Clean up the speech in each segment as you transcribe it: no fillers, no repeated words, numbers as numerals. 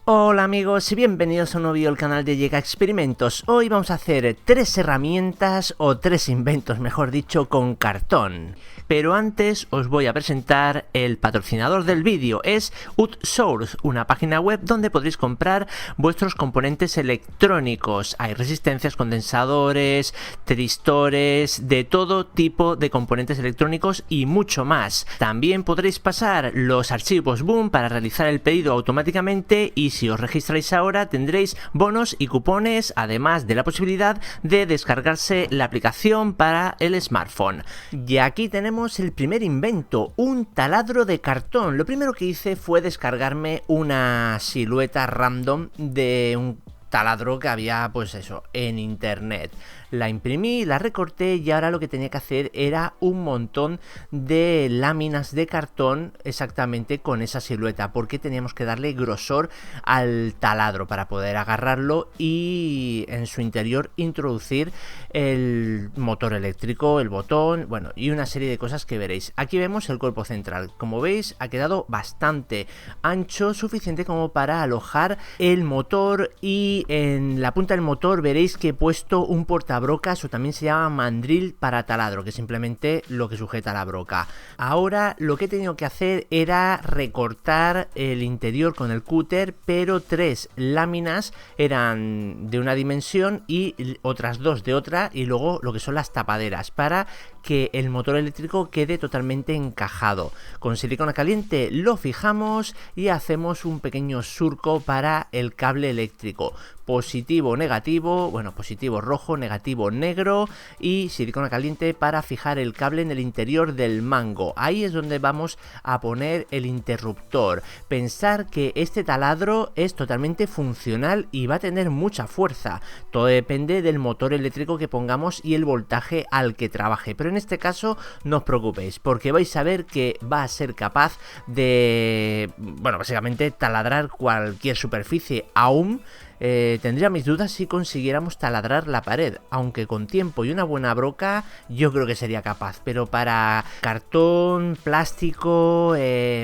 Hola amigos y bienvenidos a un nuevo vídeo al canal de Llega Experimentos. Hoy vamos a hacer 3 herramientas o 3 inventos, mejor dicho, con cartón. Pero antes os voy a presentar el patrocinador del vídeo, es Outsource, una página web donde podréis comprar vuestros componentes electrónicos. Hay resistencias, condensadores, tristores, de todo tipo de componentes electrónicos y mucho más. También podréis pasar los archivos Boom para realizar el pedido automáticamente y si os registráis ahora tendréis bonos y cupones, además de la posibilidad de descargarse la aplicación para el smartphone. Y aquí tenemos el primer invento, un taladro de cartón. Lo primero que hice fue descargarme una silueta random de un taladro que había, pues eso, en internet. La imprimí, la recorté y ahora lo que tenía que hacer era un montón de láminas de cartón exactamente con esa silueta, porque teníamos que darle grosor al taladro para poder agarrarlo y en su interior introducir el motor eléctrico, el botón, bueno, y una serie de cosas que veréis. Aquí vemos el cuerpo central. Como veis, ha quedado bastante ancho, suficiente como para alojar el motor, y en la punta del motor veréis que he puesto un portabrocas, o también se llama mandril para taladro, que es simplemente lo que sujeta la broca. Ahora lo que he tenido que hacer era recortar el interior con el cúter, pero 3 láminas eran de una dimensión y otras 2 de otra, y luego lo que son las tapaderas para que el motor eléctrico quede totalmente encajado. Con silicona caliente lo fijamos y hacemos un pequeño surco para el cable eléctrico. Positivo, negativo, bueno, positivo rojo, negativo negro, y silicona caliente para fijar el cable en el interior del mango. Ahí es donde vamos a poner el interruptor. Pensar que este taladro es totalmente funcional y va a tener mucha fuerza. Todo depende del motor eléctrico que pongamos y el voltaje al que trabaje. Pero en este caso no os preocupéis, porque vais a ver que va a ser capaz de, bueno, básicamente taladrar cualquier superficie. Aún tendría mis dudas si consiguiéramos taladrar la pared, aunque con tiempo y una buena broca yo creo que sería capaz, pero para cartón, plástico,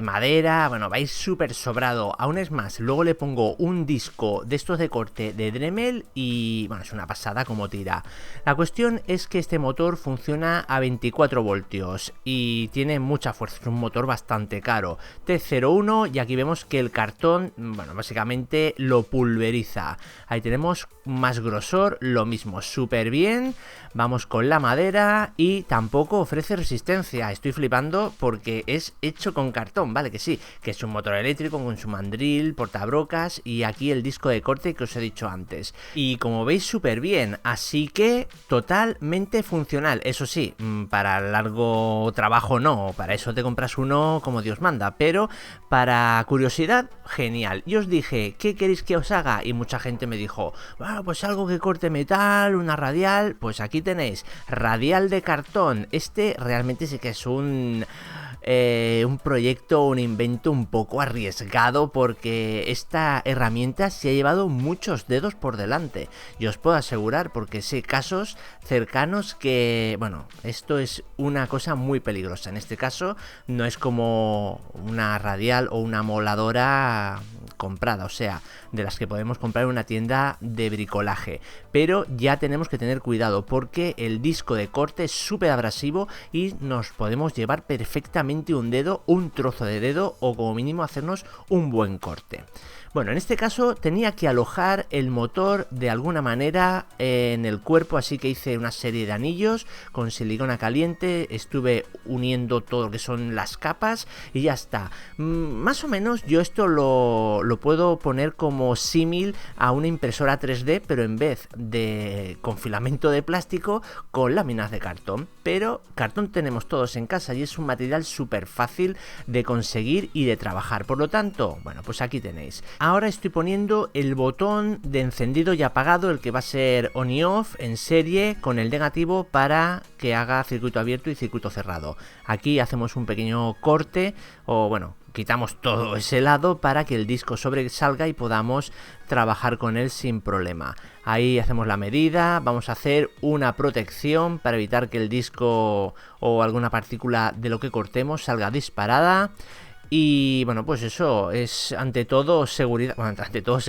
madera, bueno, vais súper sobrado. Aún es más, luego le pongo un disco de estos de corte de Dremel y bueno, es una pasada como tira. La cuestión es que este motor funciona a 24 voltios y tiene mucha fuerza, es un motor bastante caro, T01, y aquí vemos que el cartón, bueno, básicamente lo pulveriza. Ahí tenemos más grosor, lo mismo, súper bien. Vamos con la madera y tampoco ofrece resistencia. Estoy flipando porque es hecho con cartón, vale, que sí, que es un motor eléctrico con su mandril, portabrocas y aquí el disco de corte que os he dicho antes. Y como veis, súper bien, así que totalmente funcional. Eso sí, para largo trabajo no, para eso te compras uno como Dios manda, pero para curiosidad, genial. Y os dije, ¿qué queréis que os haga? Y mucha gente me dijo, bueno, pues algo que corte metal, una radial. Pues aquí tenéis, radial de cartón. Este realmente sí que es un proyecto, un invento un poco arriesgado, porque esta herramienta se ha llevado muchos dedos por delante. Y os puedo asegurar, porque sé casos cercanos que, bueno, esto es una cosa muy peligrosa. En este caso no es como una radial o una moladora comprada, o sea, de las que podemos comprar en una tienda de bricolaje, pero ya tenemos que tener cuidado porque el disco de corte es súper abrasivo y nos podemos llevar perfectamente un dedo, un trozo de dedo, o como mínimo hacernos un buen corte. Bueno, en este caso tenía que alojar el motor de alguna manera en el cuerpo, así que hice una serie de anillos con silicona caliente, estuve uniendo todo lo que son las capas y ya está. Más o menos yo esto lo puedo poner como símil a una impresora 3D, pero en vez de con filamento de plástico, con láminas de cartón. Pero cartón tenemos todos en casa y es un material súper fácil de conseguir y de trabajar. Por lo tanto, bueno, pues aquí tenéis. Ahora estoy poniendo el botón de encendido y apagado, el que va a ser on y off en serie, con el negativo para que haga circuito abierto y circuito cerrado. Aquí hacemos un pequeño corte, o bueno, quitamos todo ese lado para que el disco sobresalga y podamos trabajar con él sin problema. Ahí hacemos la medida, vamos a hacer una protección para evitar que el disco o alguna partícula de lo que cortemos salga disparada. Y bueno, pues eso es ante todo seguridad, bueno, ante todo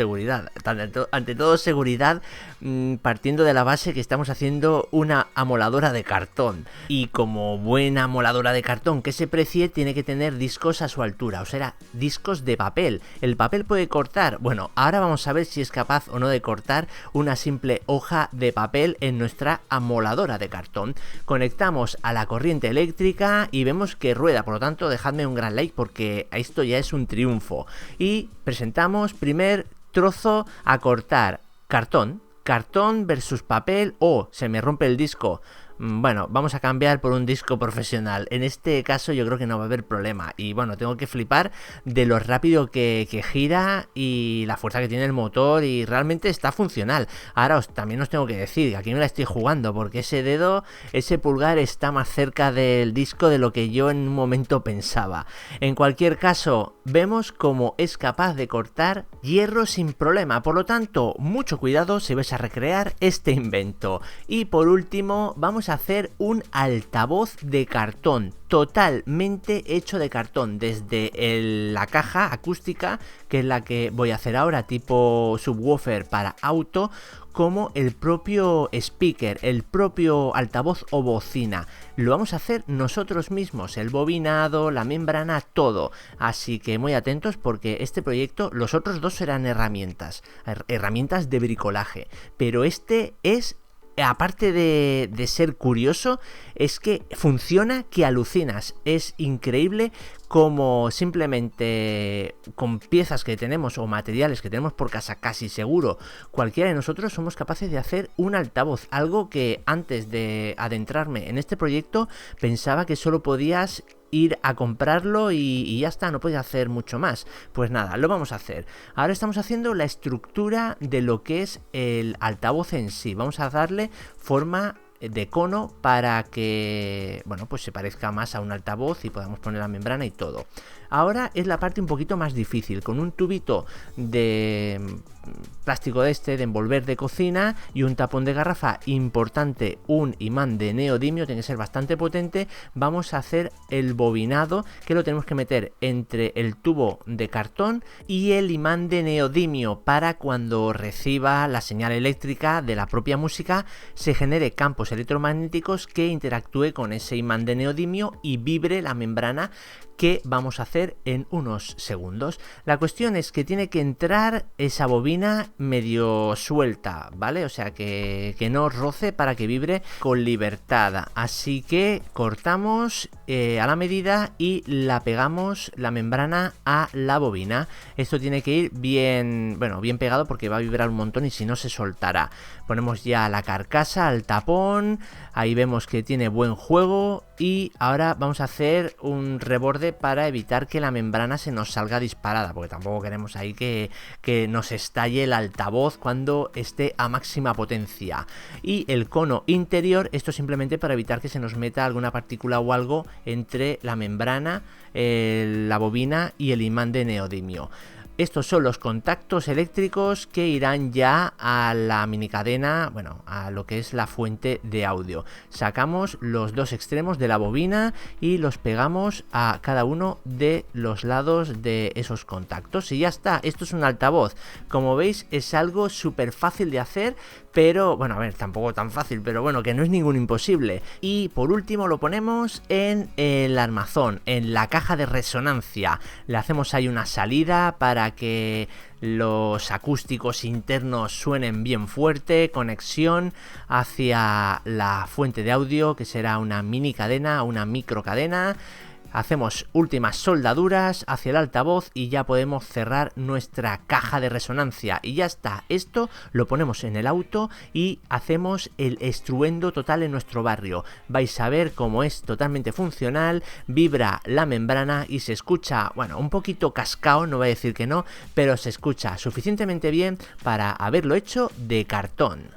seguridad, partiendo de la base que estamos haciendo una amoladora de cartón. Y como buena amoladora de cartón que se precie, tiene que tener discos a su altura, o sea, discos de papel. ¿El papel puede cortar? Bueno, ahora vamos a ver si es capaz o no de cortar una simple hoja de papel en nuestra amoladora de cartón. Conectamos a la corriente eléctrica y vemos que rueda, por lo tanto dejadme un gran like porque esto ya es un triunfo. Y presentamos primer trozo a cortar: cartón versus papel, o se me rompe el disco. Bueno, vamos a cambiar por un disco profesional. En este caso yo creo que no va a haber problema. Y bueno, tengo que flipar de lo rápido que gira y la fuerza que tiene el motor, y realmente está funcional. Ahora también os tengo que decir que aquí me la estoy jugando porque ese pulgar está más cerca del disco de lo que yo en un momento pensaba. En cualquier caso, vemos cómo es capaz de cortar hierro sin problema. Por lo tanto, mucho cuidado si vais a recrear este invento. Y por último, vamos a hacer un altavoz de cartón, totalmente hecho de cartón, desde la caja acústica, que es la que voy a hacer ahora, tipo subwoofer para auto, como el propio speaker, el propio altavoz o bocina. Lo vamos a hacer nosotros mismos, el bobinado, la membrana, todo. Así que muy atentos porque este proyecto, los otros dos serán herramientas de bricolaje, pero este es, aparte de ser curioso, es que funciona que alucinas. Es increíble como simplemente con piezas que tenemos o materiales que tenemos por casa, casi seguro cualquiera de nosotros somos capaces de hacer un altavoz. Algo que antes de adentrarme en este proyecto pensaba que solo podías ir a comprarlo y ya está, no podía hacer mucho más. Pues nada, lo vamos a hacer. Ahora estamos haciendo la estructura de lo que es el altavoz en sí. Vamos a darle forma de cono para que, bueno, pues se parezca más a un altavoz y podamos poner la membrana y todo. Ahora es la parte un poquito más difícil. Con un tubito de plástico de envolver de cocina y un tapón de garrafa importante, un imán de neodimio, tiene que ser bastante potente. Vamos a hacer el bobinado, que lo tenemos que meter entre el tubo de cartón y el imán de neodimio, para cuando reciba la señal eléctrica de la propia música se genere campos electromagnéticos que interactúe con ese imán de neodimio y vibre la membrana, que vamos a hacer en unos segundos. La cuestión es que tiene que entrar esa bobina medio suelta, ¿vale? O sea que no roce, para que vibre con libertad. Así que cortamos a la medida y la pegamos la membrana a la bobina. Esto tiene que ir bien, bueno, bien pegado porque va a vibrar un montón y si no se soltará. Ponemos ya la carcasa al tapón, ahí vemos que tiene buen juego, y ahora vamos a hacer un reborde para evitar que la membrana se nos salga disparada, porque tampoco queremos ahí que nos estalle el altavoz cuando esté a máxima potencia. Y el cono interior, esto simplemente para evitar que se nos meta alguna partícula o algo entre la membrana, la bobina y el imán de neodimio. Estos son los contactos eléctricos que irán ya a la mini cadena, bueno, a lo que es la fuente de audio. Sacamos los dos extremos de la bobina y los pegamos a cada uno de los lados de esos contactos y ya está. Esto es un altavoz. Como veis, es algo súper fácil de hacer, pero bueno, a ver, tampoco tan fácil, pero bueno, que no es ningún imposible. Y por último lo ponemos en el armazón, en la caja de resonancia. Le hacemos ahí una salida para que los acústicos internos suenen bien fuerte, conexión hacia la fuente de audio, que será una mini cadena, una micro cadena. Hacemos últimas soldaduras hacia el altavoz y ya podemos cerrar nuestra caja de resonancia y ya está. Esto lo ponemos en el auto y hacemos el estruendo total en nuestro barrio. Vais a ver cómo es totalmente funcional, vibra la membrana y se escucha, bueno, un poquito cascao, no voy a decir que no, pero se escucha suficientemente bien para haberlo hecho de cartón.